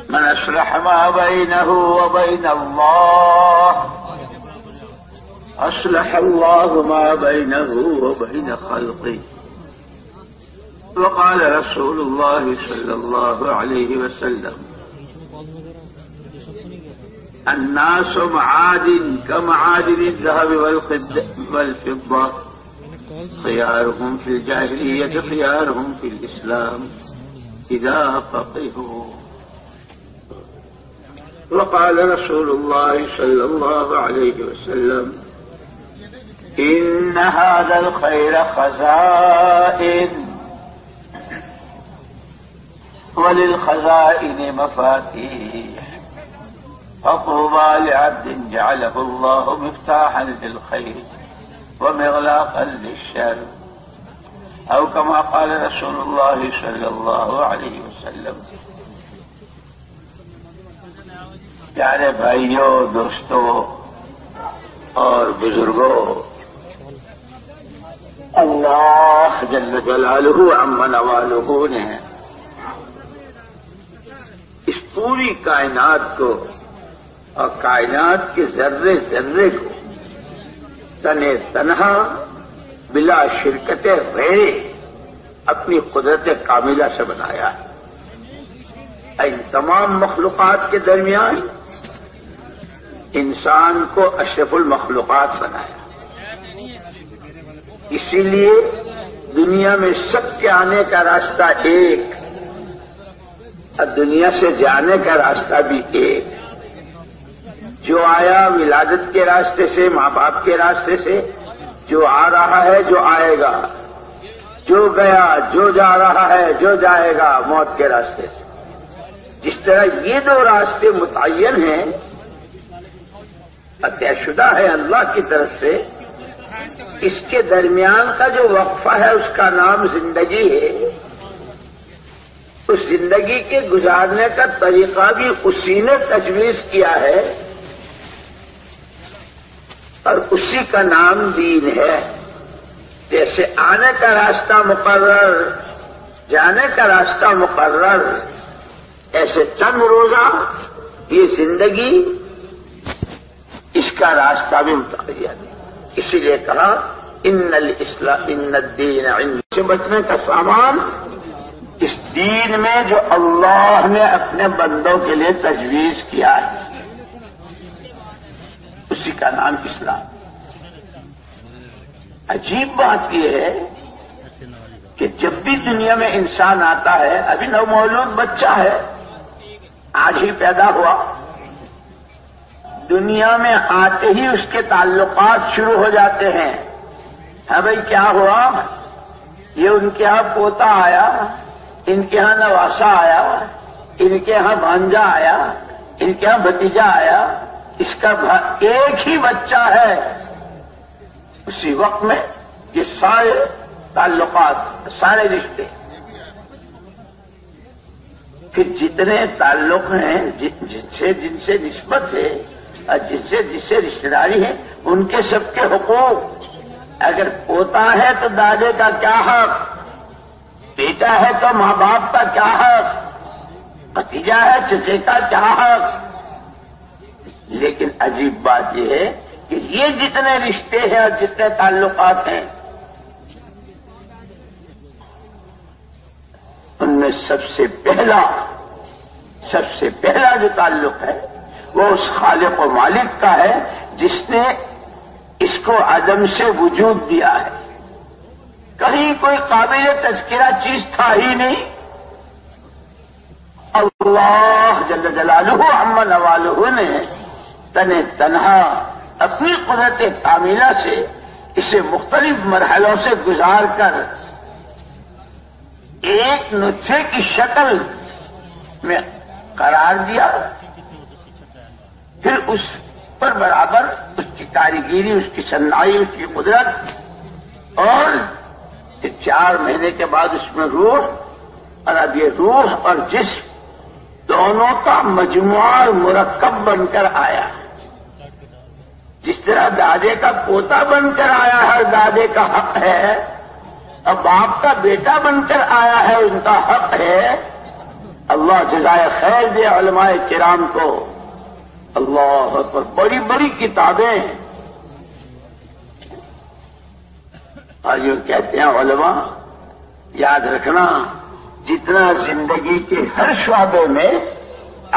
من أصلح ما بينه وبين الله أصلح الله ما بينه وبين خلقه. وقال رسول الله صلى الله عليه وسلم: الناس معادن كمعادن الذهب والفضة، خيارهم في الجاهلية خيارهم في الإسلام إذا فقهوا. وقال رسول الله صلى الله عليه وسلم: إن هذا الخير خزائن وللخزائن مفاتيح، فطوبى لعبد جعله الله مفتاحا للخير ومغلاقا للشر، أو كما قال رسول الله صلى الله عليه وسلم. پیارے بھائیوں، دوستوں اور بزرگوں، اللہ جل جلالہ عم نوالہ نے اس پوری کائنات کو اور کائنات کے ذرے ذرے کو تنے تنہا بلا شرکت غیر اپنی قدرت کاملہ سے بنایا ہے۔ ان تمام مخلوقات کے درمیان انسان کو اشرف المخلوقات بنایا، اسی لیے دنیا میں سب کے آنے کا راستہ ایک اور دنیا سے جانے کا راستہ بھی ایک۔ جو آیا ولادت کے راستے سے، ماں باپ کے راستے سے، جو آ رہا ہے، جو آئے گا، جو گیا، جو جا رہا ہے، جو جائے گا موت کے راستے سے۔ جس طرح یہ دو راستے متعین ہیں، طے شدہ ہے اللہ کی طرف سے، اس کے درمیان کا جو وقفہ ہے اس کا نام زندگی ہے۔ اس زندگی کے گزارنے کا طریقہ بھی اسی نے تجویز کیا ہے اور اسی کا نام دین ہے۔ جیسے آنے کا راستہ مقرر، جانے کا راستہ مقرر، ایسے چند روزہ یہ زندگی، اس کا راستہ بھی متعین۔ اسی لیے کہا ان الدین عند، سے بچنے کا سامان اس دین میں جو اللہ نے اپنے بندوں کے لیے تجویز کیا ہے، اسی کا نام اسلام۔ عجیب بات یہ ہے کہ جب بھی دنیا میں انسان آتا ہے، ابھی نومولود بچہ ہے، آج ہی پیدا ہوا، دنیا میں آتے ہی اس کے تعلقات شروع ہو جاتے ہیں۔ ہاں بھائی کیا ہوا؟ یہ ان کے ہاں پوتا آیا، ان کے ہاں نواسا آیا، ان کے ہاں بھانجا آیا، ان کے ہاں بھتیجا آیا، اس کا ایک ہی بچہ ہے۔ اسی وقت میں یہ سارے تعلقات، سارے رشتے، پھر جتنے تعلق ہیں، جن سے نسبت ہے اور جس سے رشتے داری ہے، ان کے سب کے حقوق۔ اگر پوتا ہے تو دادے کا کیا حق، بیٹا ہے تو ماں باپ کا کیا حق، بھتیجا ہے چچے کا کیا حق۔ لیکن عجیب بات یہ ہے کہ یہ جتنے رشتے ہیں اور جتنے تعلقات ہیں، ان میں سب سے پہلا جو تعلق ہے وہ اس خالق و مالک کا ہے جس نے اس کو عدم سے وجود دیا ہے۔ کہیں کوئی قابل تذکرہ چیز تھا ہی نہیں۔ اللہ جل جلالہ عم نوالہ نے تنے تنہا اپنی قدرت کاملہ سے اسے مختلف مرحلوں سے گزار کر ایک نطفے کی شکل میں قرار دیا، پھر اس پر برابر اس کی کاریگری، اس کی صنائی، اس کی قدرت، اور 4 مہینے کے بعد اس میں روح، اور اب یہ روح اور جسم دونوں کا مجموعہ اور مرکب بن کر آیا۔ جس طرح دادے کا پوتا بن کر آیا ہے دادے کا حق ہے، اب باپ کا بیٹا بن کر آیا ہے ان کا حق ہے۔ اللہ جزائے خیر دے علماء کرام کو۔ اللہ اکبر، بڑی بڑی کتابیں اور یہ کہتے ہیں علماء، یاد رکھنا جتنا زندگی کے ہر شعبے میں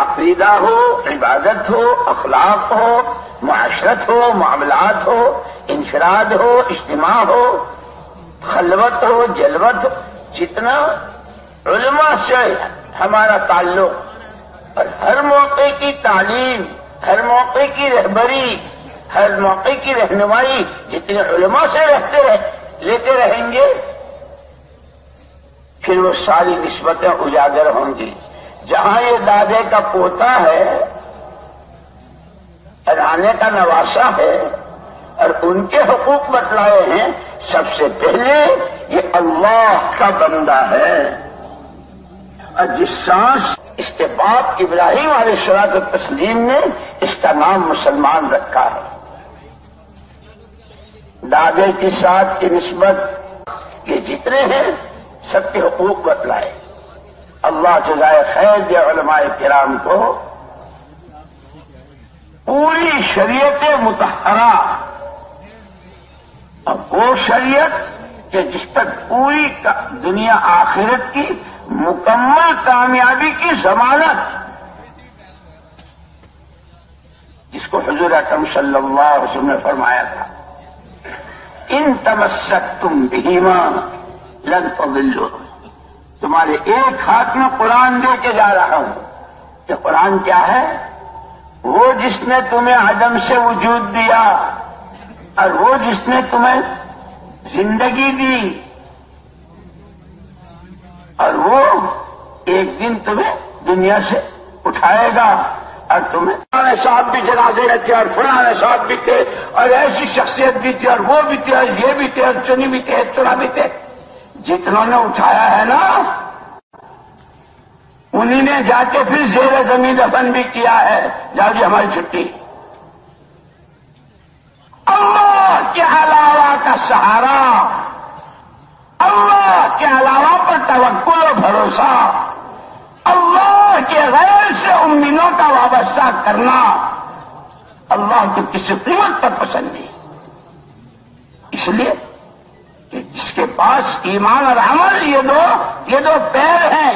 عقیدہ ہو، عبادت ہو، اخلاق ہو، معاشرت ہو، معاملات ہو، انفراد ہو، اجتماع ہو، خلوت ہو، جلوت ہو، جتنا علماء سے ہمارا تعلق اور ہر موقع کی تعلیم، ہر موقع کی رہبری، ہر موقع کی رہنمائی جتنے علماء سے لیتے رہیں گے، پھر وہ ساری نسبتیں اجاگر ہوں گی۔ جہاں یہ دادے کا پوتا ہے، رانے کا نواسا ہے اور ان کے حقوق بتلائے ہیں، سب سے پہلے یہ اللہ کا بندہ ہے۔ اور جس سانس اس کے باپ ابراہیم علیہ الصلوۃ والتسلیم نے اس کا نام مسلمان رکھا ہے۔ دادے کے ساتھ کی نسبت یہ جتنے ہیں سب کے حقوق بتلائے۔ اللہ جزائے خیر دے علماء کرام کو پوری شریعت مطہرہ، اور وہ شریعت کہ جس پر پوری دنیا آخرت کی مکمل کامیابی کی ضمانت، جس کو حضور اکرم صلی اللہ علیہ وسلم نے فرمایا تھا، ان تمسکتم بہما لن تضلوا، تمہارے ایک ہاتھ میں قرآن دے کے جا رہا ہوں کہ قرآن کیا ہے؟ وہ جس نے تمہیں عدم سے وجود دیا اور وہ جس نے تمہیں زندگی دی، اور وہ ایک دن تمہیں دنیا سے اٹھائے گا، اور تمہیں فلاں صاحب بھی جنازے میں تھے اور فلاں صاحب بھی تھے اور ایسی شخصیت بھی تھی اور وہ بھی تھے اور یہ بھی تھے اور چنی بھی تھے، چنا بھی تھے، جتنوں نے اٹھایا ہے نا انہی نے جا کے پھر زیر زمین دفن بھی کیا ہے۔ جاؤ جی ہماری چھٹی۔ اللہ کے علاوہ کا سہارا، اللہ کے علاوہ پر توکل و بھروسہ، اللہ کے غیر سے امیدوں کا وابستہ کرنا اللہ کو کسی قیمت پر پسند نہیں۔ اس لیے کہ جس کے پاس ایمان اور عمل یہ دو پیر ہیں،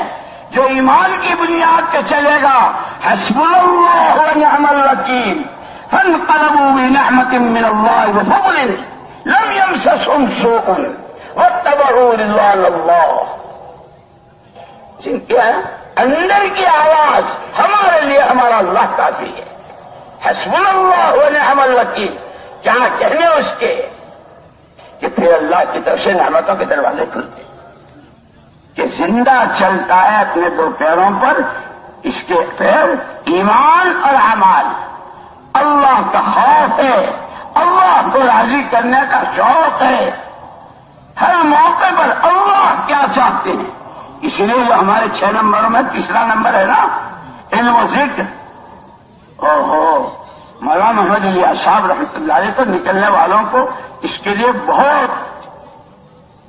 جو ایمان کی بنیاد پہ چلے گا، حسبنا اللہ ونعم الوکیل، فانقلبوا بنعمت من اللہ وفضل لم یمسسهم سوء واتبعوا رضوان اللہ۔ جن کے اندر کی آواز ہمارے لیے ہمارا اللہ کافی ہے، حسبنا اللہ ونعم الوکیل، کیا کہنے اس کے کہ پھر اللہ کی طرف سے نعمتوں کے دروازے کھلتے کہ زندہ چلتا ہے اپنے دو پیروں پر، اس کے پیر ایمان اور اعمال، اللہ کا خوف ہے، اللہ کو راضی کرنے کا شوق ہے، ہر موقع پر اللہ کیا چاہتے ہیں۔ اس لیے جو ہمارے 6 نمبروں میں تیسرا نمبر ہے نا، علم و ذکر، مولانا محمد علی صاحب رحمۃ اللہ علیہ تو نکلنے والوں کو اس کے لیے بہت،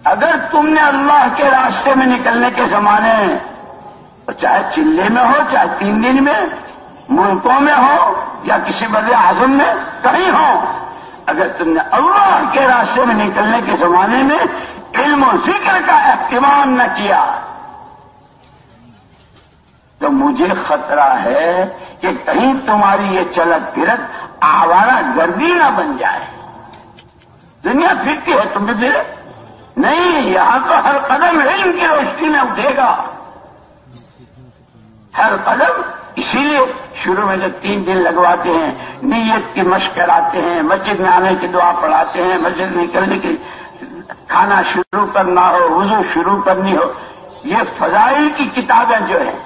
اگر تم نے اللہ کے راستے میں نکلنے کے زمانے، چاہے چلے میں ہو، چاہے 3 دن میں، ملکوں میں ہو یا کسی بر اعظم میں کہیں ہو، اگر تم نے اللہ کے راستے میں نکلنے کے زمانے میں علم و ذکر کا اہتمام نہ کیا تو مجھے خطرہ ہے کہ کہیں تمہاری یہ چلت پھرت آوارہ گردی نہ بن جائے۔ دنیا پھرتی ہے، تم بھی پھرے نہیں، یہاں تو ہر قدم علم کی روشنی میں اٹھے گا، ہر قدم۔ اسی لیے شروع میں جب 3 دن لگواتے ہیں، نیت کی مشق کراتے ہیں، مسجد میں آنے کی دعا پڑھاتے ہیں، مسجد میں نکلنے کی، کھانا شروع کرنا ہو، وضو شروع کرنی ہو، یہ فضائل کی کتابیں جو ہیں،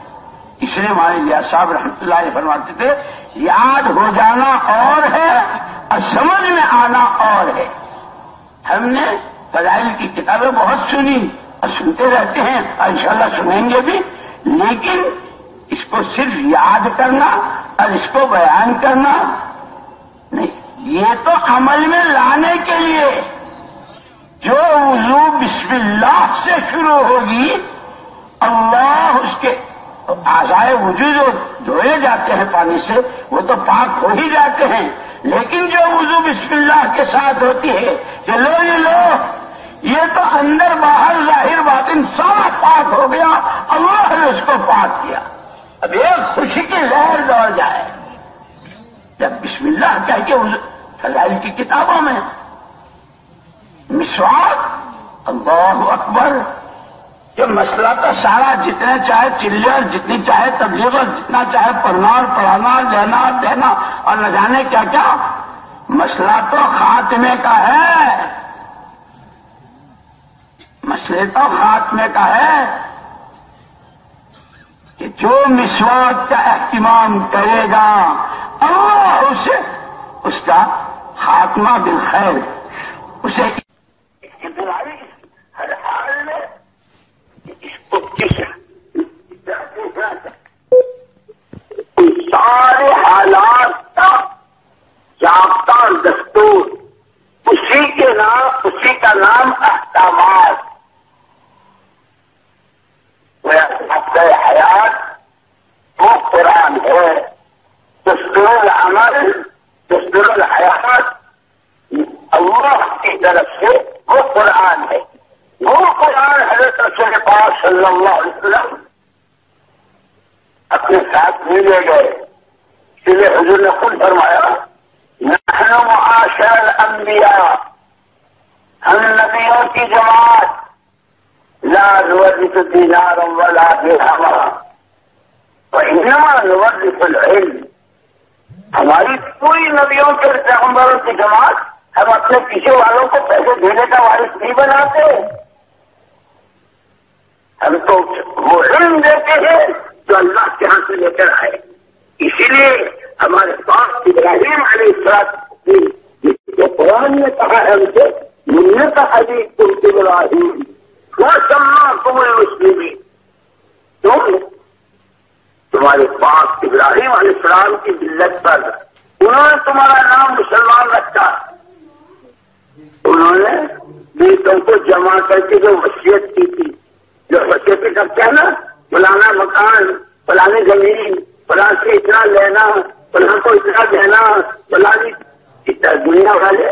اس لیے ہمارے لیا صاحب رحمۃ اللہ علیہ فرماتے تھے، یاد ہو جانا اور ہے اور سمجھ میں آنا اور ہے۔ ہم نے فضائل کی کتابیں بہت سنی اور سنتے رہتے ہیں اور انشاءاللہ سنیں گے بھی، لیکن اس کو صرف یاد کرنا اور اس کو بیان کرنا نہیں، یہ تو عمل میں لانے کے لیے جو وضو بسم اللہ سے شروع ہوگی اللہ اس کے اعضائے وضو جو دھوئے جاتے ہیں پانی سے وہ تو پاک ہو ہی جاتے ہیں، لیکن جو وضو بسم اللہ کے ساتھ ہوتی ہے کہ لو یہ لو، یہ تو اندر باہر ظاہر باطن سارا پاک ہو گیا، اللہ نے اس کو پاک کیا۔ اب ایک خوشی کی لہر دوڑ جائے جب بسم اللہ کہہ کے فضائل کی کتابوں میں مسواک، اللہ اکبر، یہ مسئلہ تو سارا جتنے چاہے چلے اور جتنی چاہے تبلیغ اور جتنا چاہے پڑھنا اور پڑھانا، لینا دینا اور نہ جانے کیا کیا، مسئلہ تو خاتمے کا ہے، مسئلے تو خاتمے کا ہے کہ جو مسواک کا اہتمام کرے گا اللہ اسے اس کا خاتمہ بالخیر، اسے ہر حال میں اس کو سارے حالات کا ضابطہ اور دستور، اسی کا نام احکامات، ضابطۂ حیات وہ قرآن ہے، دستور العمل، دستور الحیات اللہ کی طرف سے وہ قرآن ہے۔ وہ قرآن حضرت رسول پاک صلی اللہ علیہ وسلم اپنے ساتھ بھی لے گئے، اس لیے حضور نے خود فرمایا نحن معاشر الانبیاء، ہم نبیوں کی جماعت لا نورث دینارا ولا درہما وانما نورث العلم، ہماری پوری نبیوں کے پیغمبروں کی جماعت ہم اپنے پیچھے والوں کو پیسے دینے کا وارث نہیں بناتے، ہم تو وہ علم دیتے ہیں جو اللہ کے ہاں سے لے کر آئے۔ اسی لیے ہمارے پاس ابراہیم علیہ السلام جو قرآن نے کہا ہے ہم سے ملت ابیکم ابراہیم وسماکم المسلمین، تمہارے پاس ابراہیم علیہ السلام کی ملت پر انہوں نے تمہارا نام مسلمان رکھا، انہوں نے بیٹوں کو جمع کر کے جو وصیت کی تھی، جو وصیت کرتے ہیں نا فلانا مکان، فلانی زمین، فلاں سے اتنا لینا، فلاں کو اتنا دینا، فلانی اتنا دنیا والے،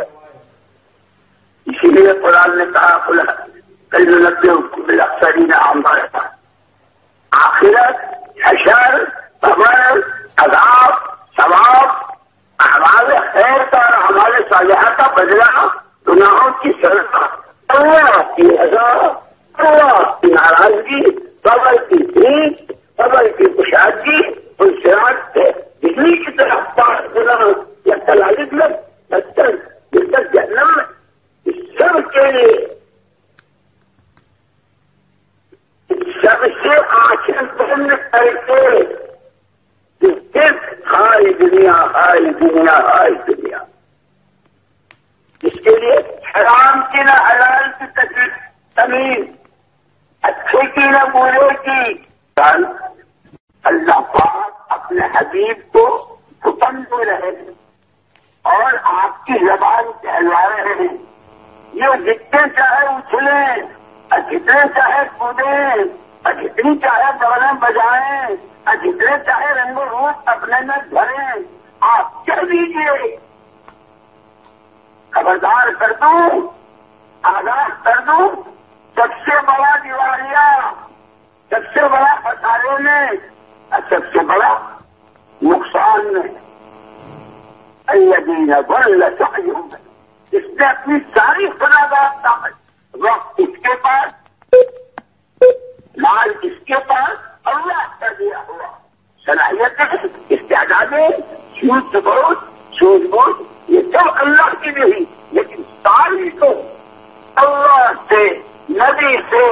اسی لیے قرآن نے کہا کل نبئکم بالاخسرین اعمالا، آخرت، حشر، قبر، عذاب، ثواب، اعمال خیر کا اور اعمال صالحہ کا بدلہ، گناہوں کی سزا، اللہ کی رضا، اللہ کی ناراضگی، قبر کی بھیک، قبر کی کشادگی، ان صراط سے بجلی کی طرح پار ہونا یا تلالک میں جس تک جہنم میں، اس سب کے لیے سب سے آخر بند کر کے صرف ہائی دنیا، ہائی دنیا، ہائی دنیا، اس کے لیے حرام کی نہ حلال کی تمیز، اچھے کی نہ برے کی، اللہ پاک اپنے حبیب کو حکم دے رہے ہیں اور آپ کی زبان کہلوا رہے ہیں، یہ جتنے چاہے اچھلیں اور جتنے چاہے کودیں اور جتنی چاہے بغلیں بجائیں اور جتنے چاہے رنگ و روپ اپنے میں بھریں، آپ کہہ دیجیے خبردار کر دوں، آگاہ کر دوں، سب سے بڑا دیوالیہ، سب سے بڑا خسارے میں اور سب سے بڑا نقصان میں الذین ضل سعیہم، اس نے اپنی ساری خداداد طاقت، وقت اس کے پاس، مال اس کے پاس، اللہ کا دیا ہوا صلاحیتیں، استعدادیں، سوجھ بوجھ، یہ سب اللہ کی نہیں، لیکن ساری تو اللہ سے، نبی سے،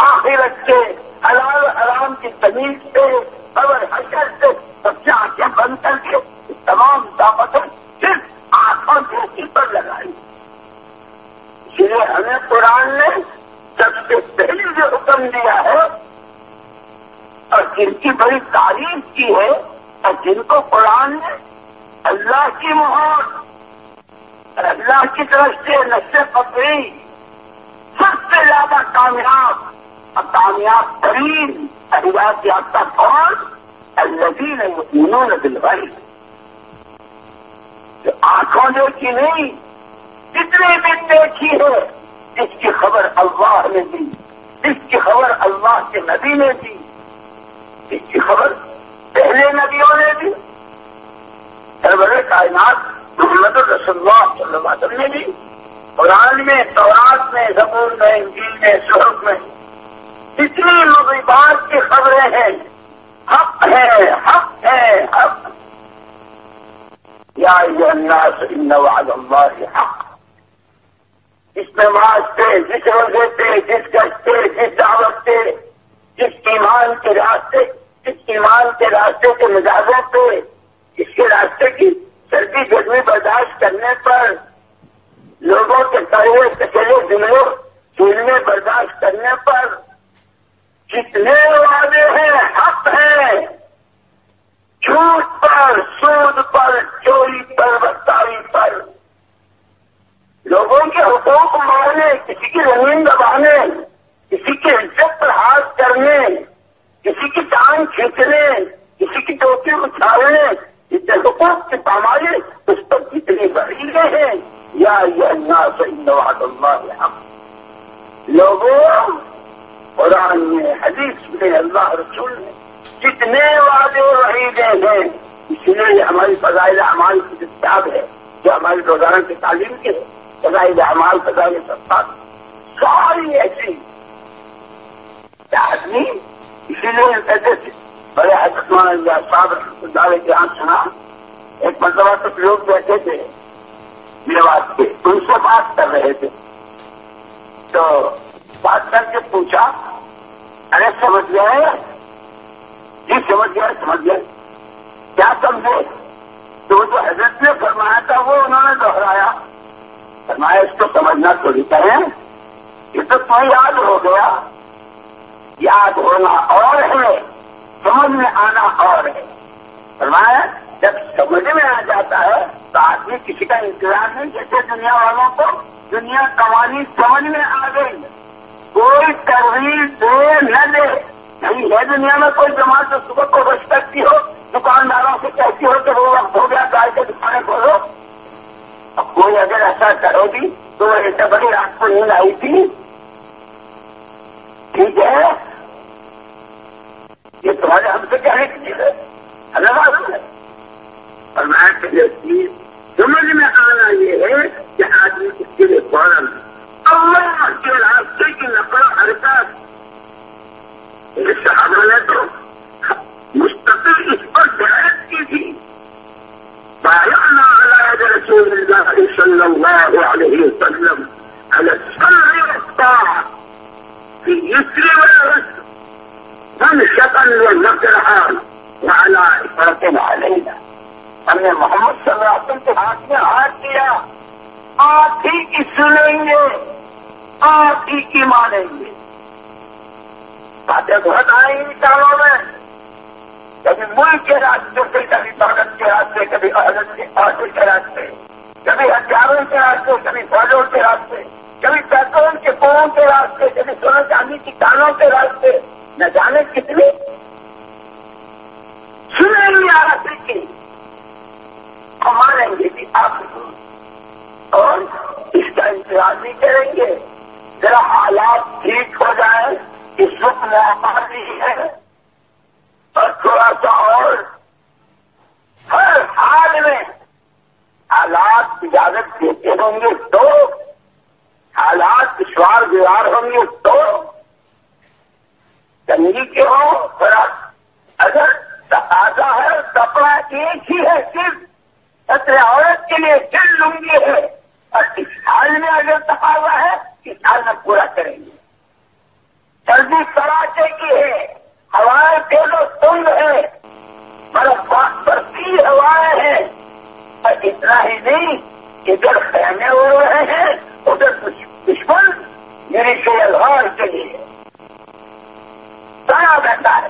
آخرت سے، حلال حرام کی تمیز سے، قبر حشر سے سب سے آنکھیں بند کر کے تمام طاقتیں صرف آنکھوں کی پر لگائی۔ اس لیے ہمیں قرآن نے سب سے پہلے جو حکم دیا ہے اور جن کی بڑی تعریف کی ہے اور جن کو قرآن نے اللہ کی مہر اللہ کی طرف سے نشر قطعی سب سے زیادہ کامیاب اور کامیاب ترین ہدایت یافتہ کون؟ الذین یؤمنون بالغیب، جو آنکھوں دیکھی نہیں، جتنے بھی دیکھی ہے، جس کی خبر اللہ نے دی، جس کی خبر اللہ کے نبی نے دی، جس کی خبر پہلے نبیوں نے دی، سرور کائنات محمد رسول اللہ صلی اللہ علیہ وسلم نے دی، قرآن میں، تورات میں، زبور میں، انجیل میں، صحف میں جتنی مغیبات کی خبریں ہیں، حق ہے، حق ہے، حق۔ یا ایھا الناس ان وعد اللہ حق، جس نماز پہ، جس روزے پہ، جس گشت پہ، جس دعوت پہ، جس ایمان کے راستے کے مزاجوں پہ، اس کے راستے کی سردی گرمی برداشت کرنے پر، لوگوں کے کڑوے کچلے جملوں سننے برداشت کرنے پر جتنے وعدے ہیں حق ہیں، جھوٹ پر، سود پر، چوری پر، بدکاری پر، لوگوں کے حقوق مارنے، کسی کی زمین دبانے، کسی کی عزت پر ہاتھ کرنے، کسی کی ٹانگ کھینچنے، کسی کی ٹوپی اچھالنے، جتنے حقوق کی پامالی اس پر کتنی بڑی ہیں۔ یا ایھا الناس ان وعد اللہ حق، لوگوں قرآن میں، حدیث میں، اللہ رسول نے جتنے وعدے وعیدیں ہیں، اس لیے یہ ہماری فضائل اعمال کی کتاب ہے، جو ہماری روزانہ کی تعلیم کی ہے، فضائل اعمال، فضائل صدقات، ساری ایسی آدمی، اسی لیے کہتے تھے بڑے حضرت مولانا صاحب رحمۃ اللہ علیہ کے یہاں سنا، ایک مرتبہ کچھ لوگ بیٹھے تھے میوات کے، ان سے بات کر رہے تھے، تو بات کر کے پوچھا، ارے سمجھ گئے؟ جی سمجھ گئے، کیا سمجھے؟ تو جو حضرت نے فرمایا تھا وہ انہوں نے دہرایا، فرمایا اس کو سمجھنا تھوڑی کہیں، یہ تو تمہیں یاد ہو گیا، یاد ہونا اور ہے، سمجھ میں آنا اور ہے۔ فرمایا جب سمجھ میں آ جاتا ہے تو آدمی کسی کا انتظار نہیں، جیسے دنیا والوں کو دنیا کمانی سمجھ میں آ گئی، کوئی ترویج دے نہ دے، نہیں ہے دنیا میں کوئی جماعت جو صبح کو رش کرتی ہو، دکانداروں سے کہتی ہو کہ وہ وقت ہو گیا گائے کے دکانیں کھولو، اب کوئی اگر ایسا کرو گی تو وہ ایسا بڑی رات کو نیند آئی تھی، ٹھیک ہے، یہ تمہارے ہم سے کہنے کی چیز ہے، اللہ معلوم ہے۔ اور میں چیز سمجھ میں آنا یہ ہے کہ آدمی اس کے لیے فوراً اللہ کے راستے کی نقل و حرکت، صحابہ نے تو مستقل اس پر بحث کی تھی، بایعنا علی ید رسول اللہ صلی اللہ علیہ وسلم علی السمع والطاعة في اليسر والعسر منشطا ونكرها وعلى إثرة علينا۔ ہم نے محمد صلی اللہ علیہ وسلم کے ہاتھ میں ہاتھ دیا، آپ ہی کی سنیں گے، آپ ہی کی مانیں گے۔ باتیں بہت آئیں گی کاموں میں، کبھی ملک کے راستے سے، کبھی طاقت کے راستے، کبھی عدد کے قاتل کے راستے، کبھی ہتھیاروں کے راستے، کبھی فوجوں کے راستے، کبھی پیٹرول کے پوروں کے راستے، کبھی سونے چاندی کی کانوں کے راستے، نہ جانے کتنی سنیں گی آپ کی، مانیں گے بھی آپ، اور اس کا انتظار نہیں کریں گے، ذرا حالات ٹھیک ہو جائیں، اس وقت موقع نہیں ہے، اور تھوڑا سا اور ہر حال میں حالات اجازت دیتے ہوں گے تو، حالات دشوار گزار ہوں گے تو، تنگی کے ہو تھوڑا، اگر تقاضا ہے کپڑا ایک ہی ہے صرف، اصل عورت کے لیے چل لنگی ہے، اور اس حال میں اگر تقاضا ہے اس حال میں پورا کریں گے۔ سردی کڑاکے کی ہے، ہوائیں تیز و تند ہے، برفی ہوائیں ہیں، اور اتنا ہی نہیں، ادھر خیمے ہو رہے ہیں، ادھر دشمن میری شیلوار کے لیے سنا رہتا ہے،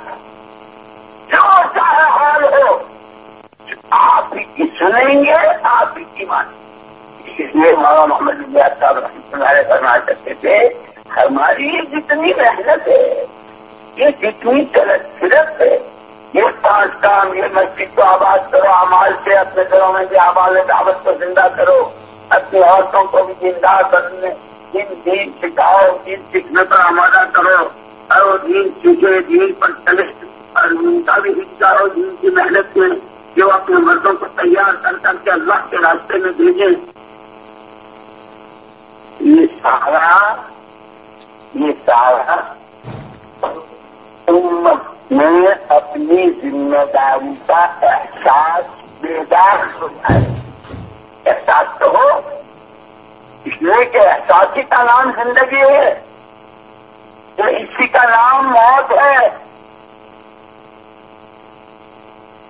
جو چاہے حال ہو آپ ہی کی سنیں گے، آپ ہی کی مانیں گے۔ اس لیے مولانا محمد الیاس صاحب رحمۃ اللہ علیہ فرمایا کرتے تھے ہماری جتنی محنت ہے، یہ جتنی صرف ہے، یہ 5 کام، یہ مسجد کو آباد کرو اعمال سے، اپنے گھروں میں بھی اعمال دعوت کو زندہ کرو، اپنی عورتوں کو بھی زندہ کرنے دین سکھاؤ، دین سیکھنے پر آمادہ کرو، اور وہ دین سیکھے، دین پر چلے، اور ان کا بھی حصہ ہو دین کی محنت میں، جو اپنے مردوں کو تیار کر کر کے اللہ کے راستے میں بھیجیں۔ یہ سارا امت میں اپنی ذمہ داری کا احساس بیدار ہو جائے۔ احساس تو ہو، اس لیے کہ احساس ہی کا نام زندگی ہے، تو اسی کا نام موت ہے۔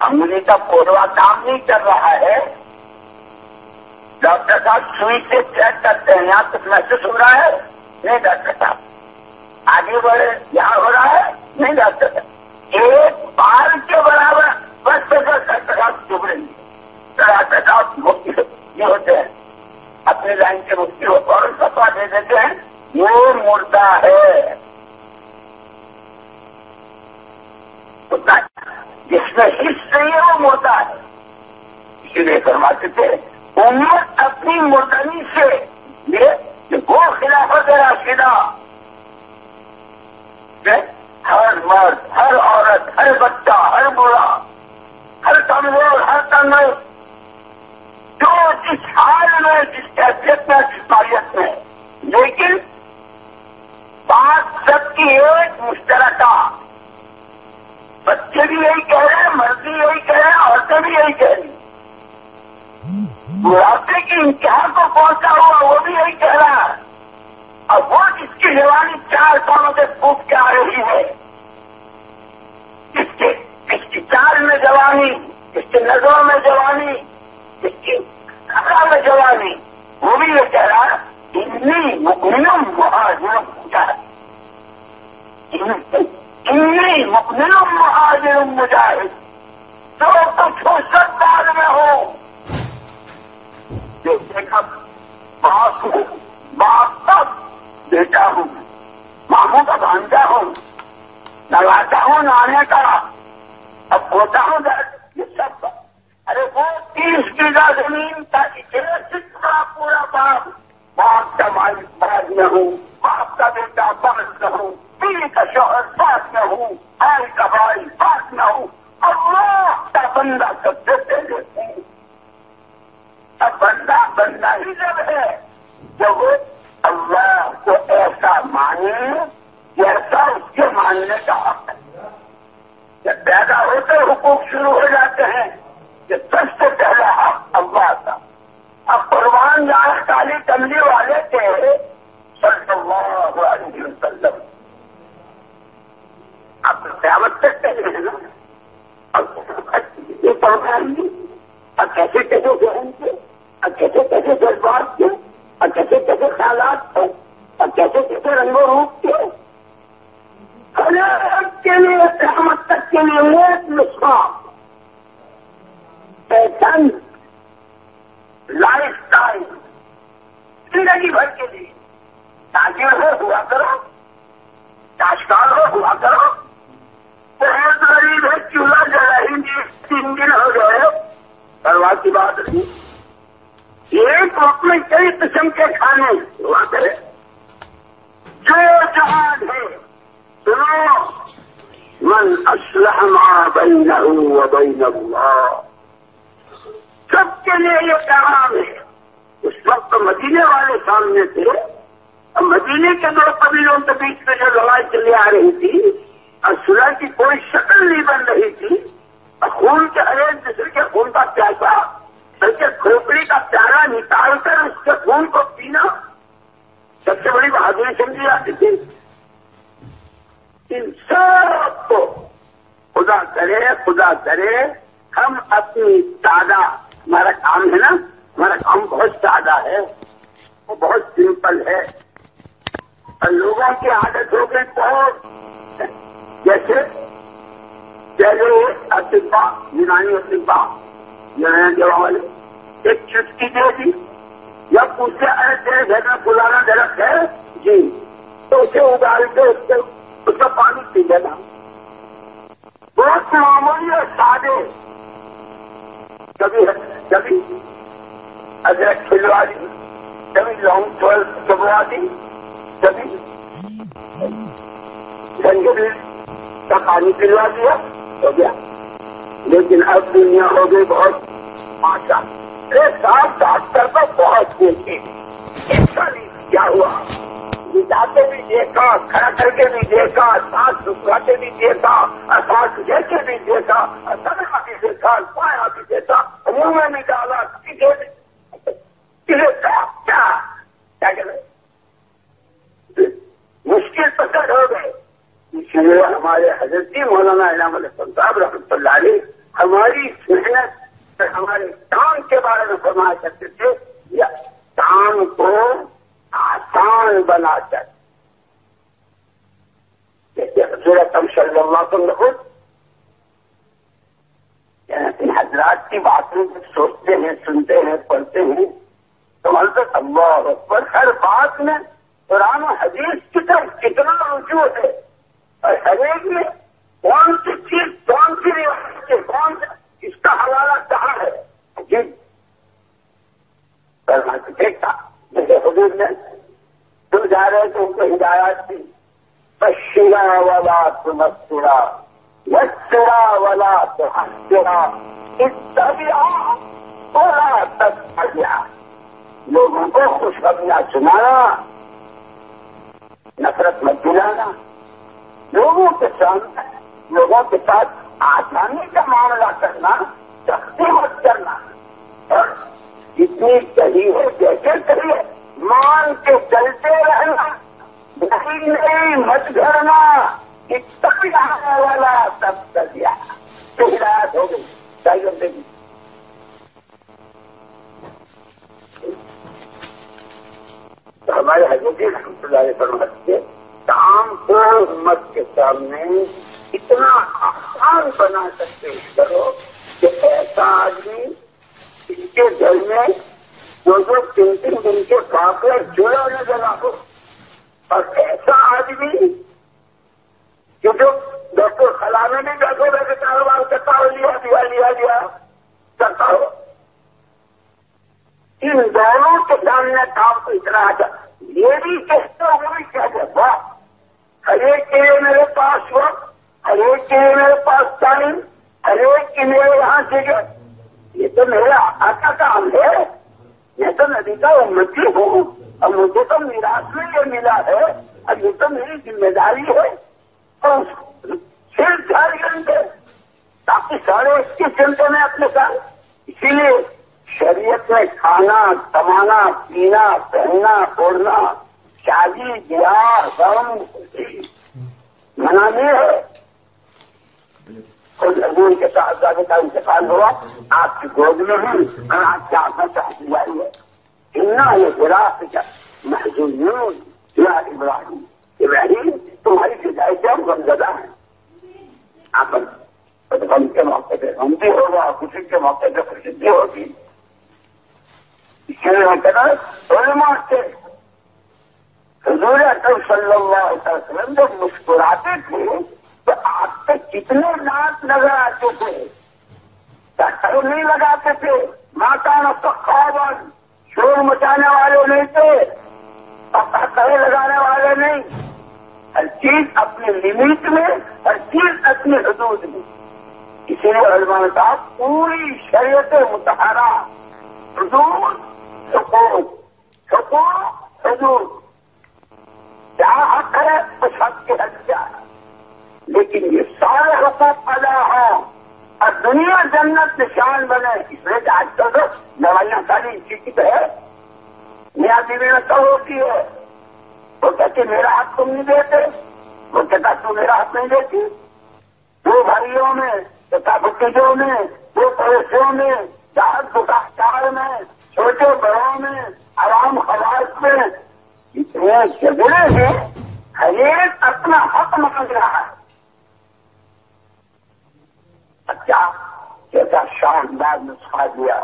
انگلی کا پوروا کام نہیں کر رہا ہے، ڈاکٹر صاحب سوئی سے چیک کرتے ہیں، یہاں کچھ محسوس ہو رہا ہے؟ نہیں ڈاکٹر صاحب۔ آگے بڑھے، یہاں ہو رہا ہے؟ نہیں ڈاکٹر صاحب۔ ایک بار کے برابر بس ڈاکٹر صاحب چپ رہیں گے، ڈاکٹر صاحب مفتی یہ ہوتے ہیں، اپنی لائن کے مفتی ہو اور فتوا دے دیتے ہیں یہ مردہ ہے، جس میں حص نہیں ہے وہ مردہ ہے۔ اسی لیے فرماتے تھے امت اپنی مردنی سے یہ گو خلافت راشدہ، ہر مرد، ہر عورت، ہر بچہ، ہر بوڑھا، ہر کمزور، ہر تنگ، جو جس حال میں، جس کیفیت میں، جس نوعیت میں، لیکن بات سب کی ایک مشترکہ، بچے بھی یہی کہہ رہے ہیں، مرد بھی یہی کہہ رہے ہیں، عورتیں بھی یہی کہہ رہی ہیں، بڑھاپے کی انتہا کو پہنچا ہوا وہ بھی یہی کہہ رہا ہے، اور وہ جس کی جوانی 4 سالوں سے پھوٹ کے آ رہی ہے، جس کی چال میں جوانی، جس کی نظروں میں جوانی، جس کی عقل میں جوانی، وہ بھی یہ کہہ رہا ہے انی مؤمن مہاجر مجاہد، انی مؤمن مہاجر مجاہد، جو کچھ ہو سب بعد میں ہو، دیکھا باپ ہوں، باپ کا بیٹا ہوں، ماموں کا بھانجا ہوں، نواتا ہوں نانے کا، اب ہوتا ہوں یہ سب، ارے وہ 30 بیگھہ زمین کا ٹکڑا پورا باپ، باپ کا مالک باز میں ہوں، باپ کا بیٹا باز میں ہوں، بیوی کا شوہر باز میں ہوں، بھائی کا بھائی باز میں ہوں، اللہ کا بندہ سب سے پہلے ہوں۔ اب بندہ ہی جب ہے جب وہ اللہ کو ایسا مانے جیسا اس کے ماننے کا حق ہے۔ جب پیدا ہوتے حقوق شروع ہو جاتے ہیں کہ سب سے پہلا حق اللہ کا۔ اب قربان جائے کالی کملی والے تھے صلی اللہ علیہ وسلم، اب قیامت تک کہتے ہیں نا، اب یہ قربان دی، اب کیسے کیسے ذہن تھے، اب کیسے کیسے جذبات تھے، اب کیسے کیسے خیالات تھے، اب کیسے کیسے رنگ و روپ تھے، کے لیے قیامت تک کے لیے ایک نسخہ، پیشن، لائف ٹائم، زندگی بھر کے لیے، تاجر ہو ہوا کرو، کاشتکار ہو ہوا کرو، بہت غریب ہے چولہا جلا ہی نہیں 3 دن ہو گئے، پرواہ کی بات نہیں، ایک وقت میں کئی قسم کے کھانے ہوا کرے، جو جہاز ہے سنو، من اصلح ما بینہ وبین اللہ، سب کے لیے یہ پیغام ہے۔ اس وقت مدینے والے سامنے تھے، اور مدینے کے 2 قبیلوں کے بیچ میں جو لڑائی چلی آ رہی تھی، اور صلح کی کوئی شکل نہیں بن رہی تھی، اور خون کے ہر ایک دوسرے کے خون کا پیاسا، بلکہ کھوپڑی کا پیالہ نکال کر اس کے خون کو پینا سب سے بڑی بہادری سمجھی جاتی تھی۔ ان سب کو خدا کرے ہم اپنی سادہ، ہمارا کام ہے نا، ہمارا کام بہت سادہ ہے، وہ بہت سمپل ہے، اور لوگوں کی عادت ہو گئی بہت، جیسے اطباء، یونانی اطباء جو ہیں والے، ایک چٹکی دے دی، یا پوچھے تیرے گھر میں فلانا درخت ہے؟ جی، تو اسے اگال کے اس کا پانی پی لینا. بہت معمولی اور سادے. کبھی ادرک کھلوا دی، کبھی لونگ چبوا دی، کبھی زنجبیل کا پانی پلوا دیا، ہو گیا. لیکن اب دنیا ہو گئی بہت ماشا. صاحب ڈاکٹر کو بہت دیکھے، ایسا نہیں کیا ہوا، جاتے بھی دیکھا، کھڑا کر کے بھی دیکھا، سانس رکواتے بھی دیکھا، سانس لے کے بھی دیکھا، سنگا بھی دیکھا، پایا بھی دیکھا، منہ میں بھی ڈالا، کیا کرے. مشکل پکڑ ہو گئے. اس لیے ہمارے حضرت مولانا انعام الحسن صاحب رحمۃ اللہ علیہ ہماری محنت اور ہمارے کام کے بارے میں فرمایا کرتے تھے، یا کام کو آسان بنا کر. جیسے حضور اکرم صلی اللہ علیہ وسلم خود ان حضرات کی باتیں سوچتے ہیں، سنتے ہیں، پڑھتے ہیں تو حضرت اللہ اکبر ہر بات میں قرآن و حدیث کی طرف کتنا رجوع ہے، اور ہر ایک میں کون سی چیز، کون سی روایت کے کون سا اس کا حوالہ کہاں ہے. جی دیکھا جیسے حضور نے تم جا رہے تو ان کو ہدایات دی، بشرا ولا تنفرا یسرا ولا تحسرا اتبعا ولا تتبعا. لوگوں کو خوشخبریاں سنانا، نفرت مت دلانا، لوگوں کے سامنے لوگوں کے ساتھ آسانی کا معاملہ کرنا، سختی مت کرنا، اور جتنی صحیح ہے جیسے صحیح ہے مان کے چلتے رہنا، نہیں مت گھرنا. اتبع والا سب کر ہدایت ہو گئی. چاہیے تو ہمارے حضرت رحمۃ اللہ علیہ فرماتے کام کو امت کے سامنے اتنا آسان بنا سکتے کرو کہ ایسا آدمی اس کے گھر میں دو تین دن کے پاپڑ جڑا نظر آ ہو، اور ایسا آدمی کہ جو ڈاکٹر خلا میں بھی بیٹھے بیٹھے کاروبار کرتا ہو، لیا کرتا ہو. ان دونوں کے سامنے کام کو اتنا آتا. یہ بھی کہتے ہو وہ بھی کہتے واہ، ہر ایک کے لیے میرے پاس وقت، ہر ایک کے لیے میرے پاس ٹائم، ہر ایک کے لیے یہاں جگہ. یہ تو میرا آقا کا کام ہے، میں تو نبی کا امتی ہوں، اور مجھے تو میراث میں یہ ملا ہے، اور یہ تو میری ذمہ داری ہے. اور صرف 4 گھنٹے تاکہ 21 گھنٹے میں اپنے ساتھ. اسی لیے شریعت میں کھانا، کمانا، پینا، پہننا، اوڑھنا، شادی، بیاہ، غم منع نہیں ہے. خود حضور کے صاحبزادے کا انتقال ہوا، آپ کی گود میں ہوں اور آپ کی آنکھوں سے ہنسی جاری ہے. اتنا یہ فراق کا محضون یا ابراہیم تمہاری فضائی سے ہم غمزدہ ہیں. آپ غم کے موقع پہ غم بھی ہوگا، خوشی کے موقع پہ خوشی بھی ہوگی. اس لیے کہنا علماء سے حضور اکرم صلی اللہ علیہ وسلم جب مسکراتے تھے تو آپ پہ کتنے دانت نظر آتے تھے. ڈاکٹر نہیں لگاتے تھے، ماکان خوابن شور مچانے والے نہیں تھے، پکڑے لگانے والے نہیں. ہر چیز اپنے لمٹ میں، ہر چیز اپنی حدود میں. اسی لیے علماء صاحب پوری شریعت مطہرہ، حدود، حقوق، حدود، کیا حق ہے اس حق کے حق کیا ہے. لیکن یہ سارے حقوق ادا ہوں اور دنیا جنت نشان بنے. اس لیے آج کل تو دوائیاں ساری اسی کی تو ہے، میاں بیوی میں تو ہوتی ہے. وہ کہتے میرا حق تم نہیں دیتے، وہ کہتا تو میرا حق نہیں دیتی. دو بھائیوں میں، تھا بھتیجوں میں، دو پڑوسیوں میں، دکاندار میں، چھوٹے بڑوں میں، عوام خواص میں، اتنے جھگڑے ہیں. ہر ایک اپنا حق مانگ رہا ہے. اچھا کیسا شاندار نسخہ دیا.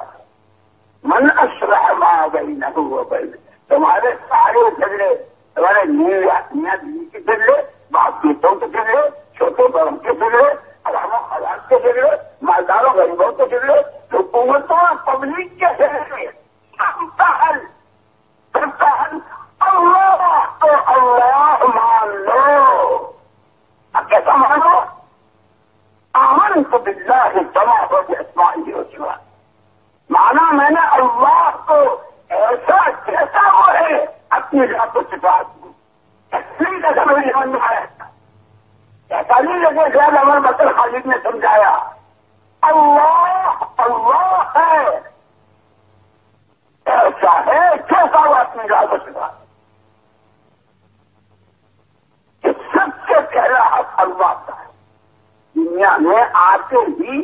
من اصلح ما بینہ و بین، تمہارے سارے جھگڑے، تمہارے میاں بیوی کے جھگڑے، باپ بیٹوں کے جھگڑے، چھوٹے بڑوں کے جھگڑے، حرام و حلال کے جھگڑے، مالداروں غریبوں کے جھگڑے، حکومتوں اور پبلک کے جھگڑے، سب کا حل اللہ تو اللہ مان لو۔ اب کیسا مانو؟ آمنت باللہ جمع ہو باسمائہ و صفاتہ، مانا میں نے اللہ کو ایسا کیسا وہ ہے اپنی ذات و صفات کو، تسلیم کا سمجھ سمجھ میں آیا، ایسا نہیں لگے شاید عمر بکر خالد نے سمجھایا، اللہ اللہ ہے، ایسا ہے کیسا وہ اپنی ذات و صفات، کہ سب سے پہلا حق اللہ کا ہے، دنیا میں آتے ہی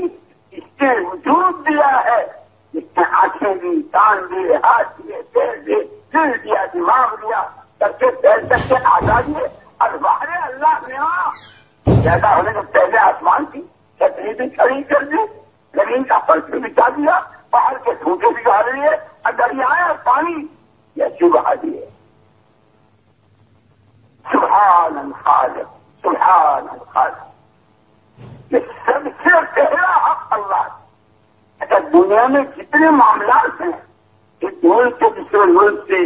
اس نے وجود دیا ہے، اس نے آنکھیں دی، کان دیے، ہاتھ دیے، پیر دیے، دل دیا، دماغ دیا، سب سے پہل تک کے آزادی ہے، اور باہر اللہ نے پیدا ہونے سے پہلے آسمان کی چھتری بھی کھڑی کر دی، زمین کا فرش بھی بچا دیا، پہاڑ کے ٹھوٹے بھی ڈال دیے، اور دریائے اور پانی یہ بہا دیے۔ سبحان الخالق سبحان الخالق، یہ سب سے پہلا حق اللہ ہے۔ اچھا، دنیا میں جتنے معاملات ہیں، ایک ملک کے دوسرے ملک سے،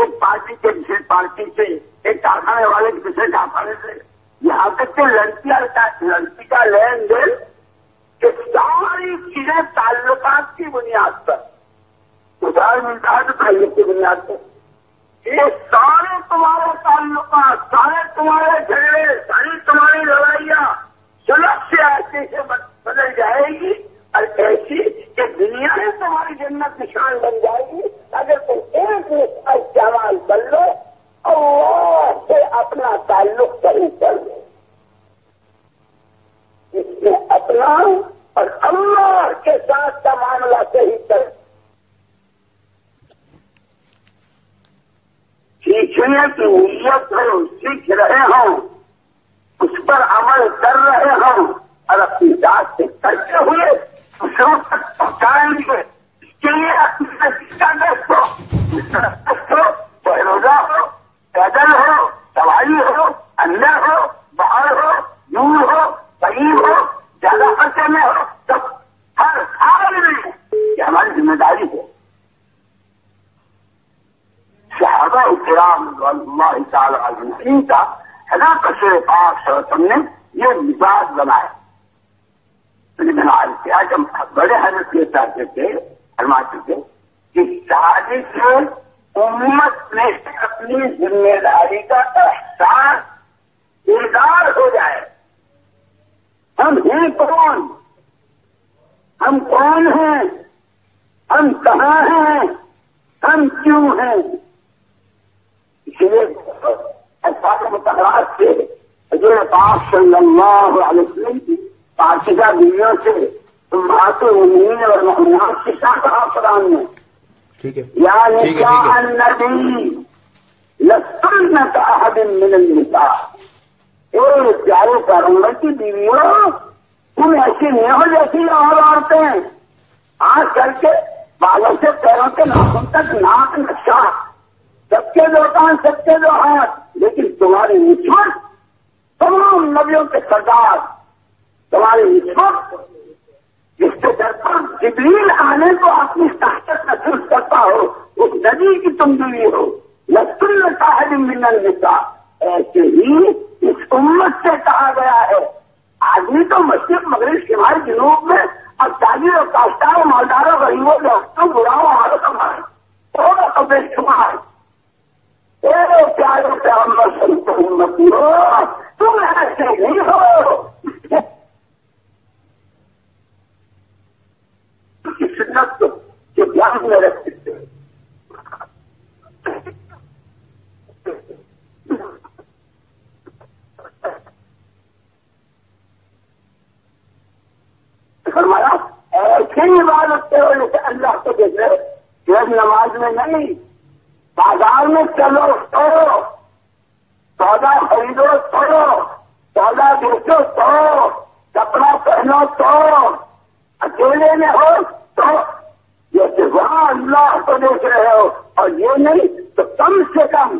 ایک پارٹی کے دوسری پارٹی سے، ایک کارخانے والے کے دوسرے کارخانے سے، یہاں تک کہ لڑکی کا لین دین، یہ ساری چیزیں تعلقات کی بنیاد پر، ادھار ملتا ہے تو تعلق کی بنیاد پر، یہ سارے تمہارے تعلقات، سارے تمہارے جھگڑے، ساری تمہاری لڑائیاں سلب سے ایسے سے بدل جائے گی، اور ایسی کہ دنیا میں تمہاری جنت نشان بن جائے گی اگر تم ایک نسخہ استعمال کر لو، اللہ سے اپنا تعلق صحیح کر لو، اس میں اپنا اور اللہ کے ساتھ کا معاملہ صحیح کر، سیکھنے کی نیت ہو، سیکھ رہے ہوں، اس پر عمل کر رہے ہوں، اور اپنی ذات سے کرتے ہوئے دوسروں تک پہنچائیں گے، اس کے لیے اپنی نصیب کا دست ہو، بہروزہ ہو، پیدل ہو، سواری ہو، اندر ہو، باہر ہو، دور ہو، قریب ہو، زیادہ خرچے میں ہو، تو ہر حال میں یہ ہماری ذمہ داری ہے۔ صحابہ کرام رضوان اللہ تعالی اجمعین کا حضرت رسول پاک صلی اللہ علیہ وسلم نے یہ مزاج بنایا۔ کیا جب بڑے حضرت یہ چاہتے تھے، فرماتے تھے کہ شادی سے امت میں اپنی ذمہ داری کا احساس بیدار ہو جائے، ہم ہیں کون، ہم کون ہیں، ہم کہاں ہیں، ہم کیوں ہیں۔ اس لیے الفاظ متحرات سے حضور پاک صلی اللہ علیہ وسلم کی پاکیزہ بیویوں سے امہات المؤمنین اور مؤمنات کے ساتھ قرآن میں یا نساء النبی لستن کأحد من النساء، اے پیارے پیغمبر کی بیویوں، تم ایسی نہیں ہو جیسی اور عورتیں، آنکھ کر کے بالوں سے پیروں کے ناخن تک ناک نقشہ، سب کے دو کان سب کے دو ہاتھ، لیکن تمہاری نسبت تمام نبیوں کے سردار، تمہاری نسبت جس کے در پر جبریل آنے کو اپنی طاقت محسوس کرتا ہو، اس نبی کی تم بیوی ہو، لستن کأحد من النساء۔ ایسے ہی اس امت سے کہا گیا ہے، آدمی تو مشرق مغرب شمال جنوب میں اور تاجر اور کاشتکاروں مالداروں غریبوں دوستوں براؤں اور ہمارے ہوگا تو بے شمار، اے پیارے پیغمبر سنت امتی ہو، تم ایسے نہیں ہو، سنت کے دھیان میں رکھ سکتے ہیں۔ فرمایا ایسی عبادت کرو جیسے اللہ کو دیکھ رہے، صرف نماز میں نہیں، بازار میں چلو تو سودا خریدو تو سودا بیچو تو کپڑا پہنو تو اکیلے میں ہو تو جیسے وہاں اللہ کو دیکھ رہے ہو اور یہ نہیں تو کم سے کم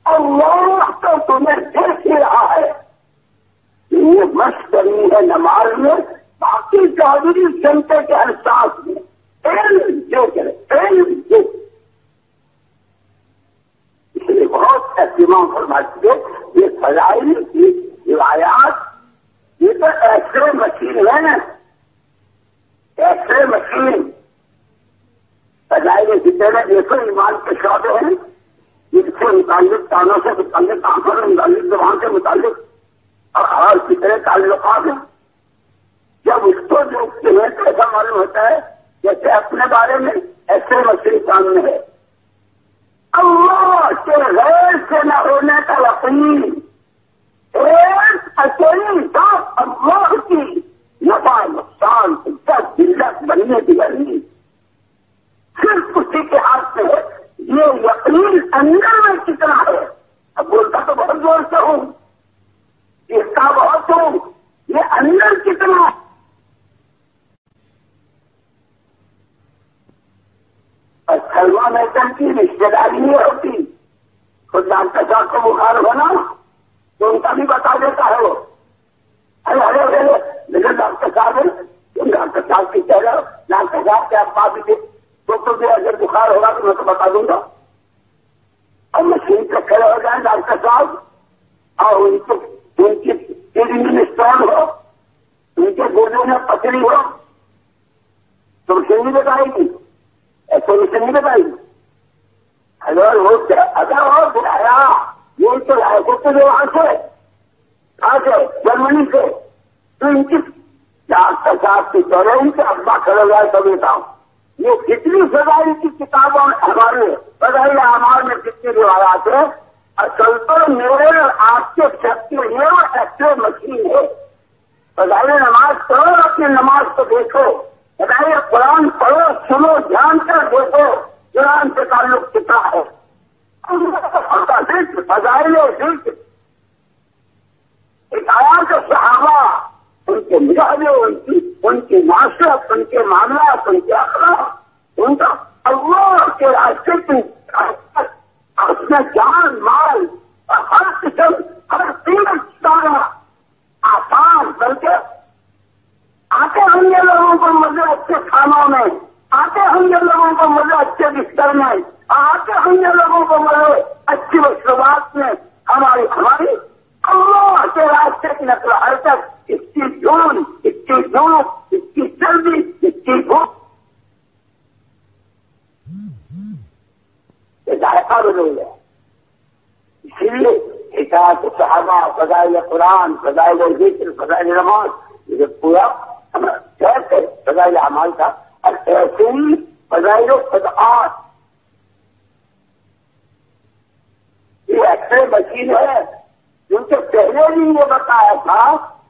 اللہ تو تمہیں دیکھ ہی رہا ہے. یہ مشق کرنی ہے نماز میں، باقی 24 گھنٹے کے احساس میں علم دیکھ رہے. اس لیے بہت اہتمام فرماتی ہے یہ فضائل کی روایات. یہ تو ایکسرے مشین ہے نا، ایکسرے مشین. فضائل جتنے دیکھو ایمان کے شعبے ہیں، جن سے متعلق کانوں سے متعلق، آنکھوں سے متعلق، زبان سے متعلق اور کتنے تعلقات ہیں. جب اس کو دیکھتے ہیں تو ایسا معلوم ہوتا ہے جیسے اپنے بارے میں ایسے مشین سامنے ہے. اللہ کے غیر سے نہ ہونے کا یقین، ایک اکیلی ذات اللہ کی نفع نقصان ذلت بننے کی بنی صرف اسی کے ہاتھ سے ہے. یہ یقین اندر میں کتنا ہے؟ اب بولتا تو بہت زور سے ہوں، اس کا بہت ہوں، یہ اندر کتنا ہے؟ اور سلمان میٹر کی رشتے داری نہیں ہوتی. خود ڈاکٹر صاحب کو بخار ہونا تو ان کا بھی بتا دیتا ہے وہ. ارے لیکن ڈاکٹر صاحب ہے، تم ڈاکٹر صاحب کی کہہ رہے ہو، ڈاکٹر صاحب کے ابا بھی تو بھی اگر بخار ہوگا تو میں تو بتا دوں گا. اور مشین سے کھڑے ہو جائیں ڈاکٹر صاحب اور ان کی کڈنی میں اسٹون ہو، ان کے گردے میں پتھری ہو تو مشین نہیں بتائے گی، ایسے مشین نہیں بتائے گی. اگر وہ بلایا یہ تو لائے تو وہاں سے جرمنی سے تو ان کی ڈاکٹر صاحب کی کہہ رہے ان کے ابا کھڑے ہوئے تو بتاؤ. یہ کتنی فضائل کی کتابوں ہمارے فضائل اعمال میں کتنی روایات ہے. اصل تو میرے اور آپ کے سب کے لیے ایکسرے مشین ہے. فضائل نماز پڑھو، اپنی نماز کو دیکھو. فضائل قرآن پڑھو، سنو، جان کر دیکھو قرآن سے تعلق کتنا ہے. فضائل ذکر ہدایات صحابہ، ان کے مجاہدے، ان کی معاشرت، ان کے معاملات، ان کے اخلاق، ان کا اللہ کے راستے کی اپنا جان مال اور ہر قسم ہر قیمت سارا آسان کر کے آتے ہوں گے لوگوں کو مزے اچھے کھانوں میں، آتے ہوں گے لوگوں کو مزے اچھے بستر میں، آتے ہوں گے لوگوں کو مزے اچھی مشروبات میں. ہماری اللہ کے راستے کی نقل حرکت، اس کی جون، اس کی دھوپ، اس کی سردی، اس کی دھوپ ذائقہ بدل گیا. اسی لیے اطاعت صحابہ، فضائل قرآن، فضائل ذکر، فضائل نماز، یہ پورا کیسے فضائل اعمال تھا. اور ایسے ہی فضائل خدعات، یہ ایکسرے مشین ہے کیونکہ پہلے بھی یہ بتایا تھا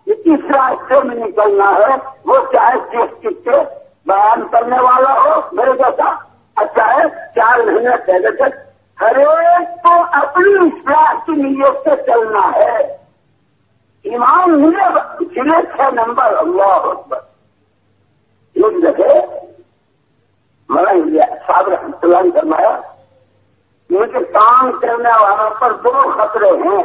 کہ کس راستے میں نکلنا ہے. وہ چاہے جس سے بیان کرنے والا ہو میرے جیسا، اچھا ہے 4 مہینے پہلے تک ہر ایک کو اپنی اصلاح کی نیت سے چلنا ہے. ایمان ملے 6 نمبر اللہ اکبر. ایک جگہ مولانا صاحب رحمۃ اللہ نے فرمایا مجھے کام کرنے والوں پر 2 خطرے ہیں.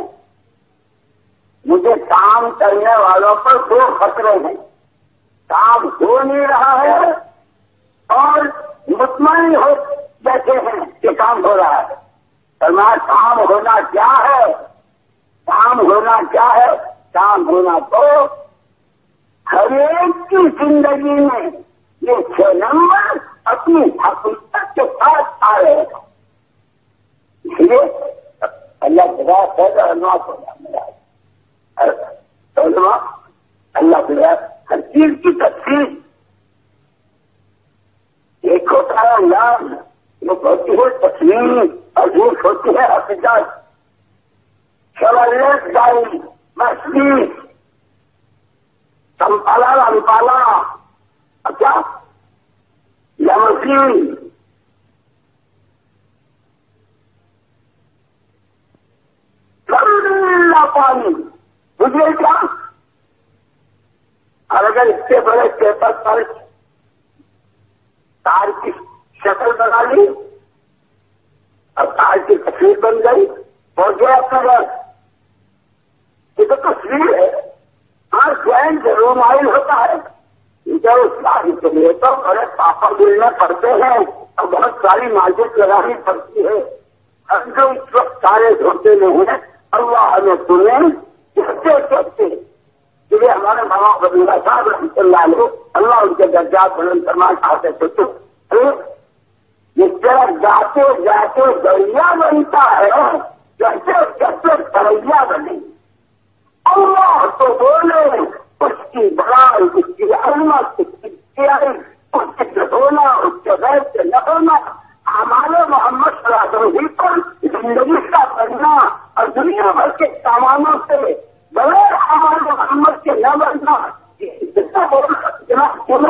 مجھے کام کرنے والوں پر 2 خطرے ہیں. کام ہو نہیں رہا ہے اور مطمئن ہو بیٹھے ہیں کہ کام ہو رہا ہے. فرمایا کام ہونا کیا ہے؟ کام ہونا کیا ہے؟ کام ہونا تو ہر ایک کی زندگی میں یہ 6 نمبر اپنی حقیقت کے ساتھ آ رہے ہیں. اس لیے اللہ خدا خیر اللہ خدا ہر چیز کی تفصیل. ایک ہوتا ہے انداز، ایک ہوتی ہے تصویر اور ایک ہوتی ہے حقیقت. شوالت دائی مچھلی سمپالا رمپالا، اچھا یا مسلم پانی مجھے کیا. اور اگر اس سے بڑے پیپر پر تار کی شکل بنا لی اور تار کی تصویر بن گئی، ہو گیا کلر. یہ تو تصویر ہے. ہاں جوائن ضرور مائل ہوتا ہے جب اس گاڑی کے لیے تو بڑے پاپا ملنے پڑتے ہیں اور بہت ساری ماجد لگانی پڑتی ہے. ہم جو اس وقت سارے دھوتے نہیں ہیں اللہ ہمیں سنیں کہتے کہتے یہ ہمارے ماما بدلا صاحب رحمۃ اللہ علیہ اللہ ان کے درجات بلند فرمائے چاہتے تھے تو اس طرح جاتے جاتے دریا بنتا ہے جیسے جیسے دریا بنے. اللہ تو بولے اس کی بڑائی، اس کی عظمت، اس کی پیاری، اس کے دھونا، اس کے غیر سے نہ ہونا، ہمارے محمد صلی اللہ علیہ وسلم پر زندگی کا بننا اور دنیا بھر کے سامانوں سے بغیر ہمارے محمد کے نہ بننا، اتنا